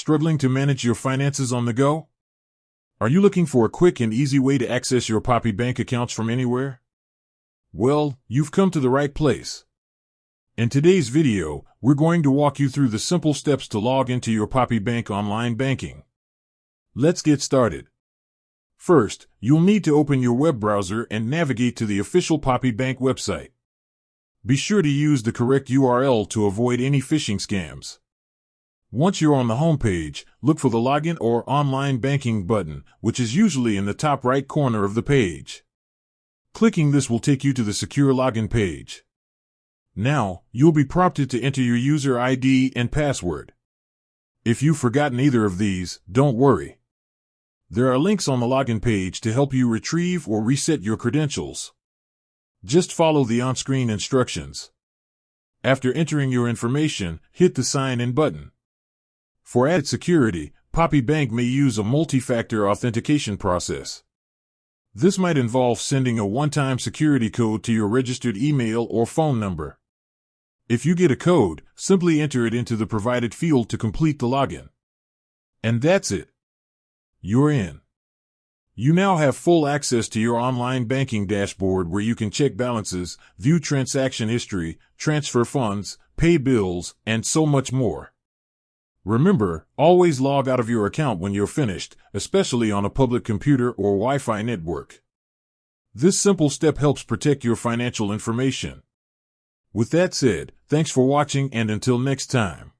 Struggling to manage your finances on the go? Are you looking for a quick and easy way to access your Poppy bank accounts from anywhere? Well, you've come to the right place. In today's video, we're going to walk you through the simple steps to log into your Poppy Bank online banking. Let's get started. First, you'll need to open your web browser and navigate to the official Poppy Bank website. Be sure to use the correct URL to avoid any phishing scams. Once you're on the home page, look for the Login or Online Banking button, which is usually in the top right corner of the page. Clicking this will take you to the secure login page. Now, you'll be prompted to enter your user ID and password. If you've forgotten either of these, don't worry. There are links on the login page to help you retrieve or reset your credentials. Just follow the on-screen instructions. After entering your information, hit the Sign In button. For added security, Poppy Bank may use a multi-factor authentication process. This might involve sending a one-time security code to your registered email or phone number. If you get a code, simply enter it into the provided field to complete the login. And that's it. You're in. You now have full access to your online banking dashboard where you can check balances, view transaction history, transfer funds, pay bills, and so much more. Remember, always log out of your account when you're finished, especially on a public computer or Wi-Fi network. This simple step helps protect your financial information. With that said, thanks for watching and until next time.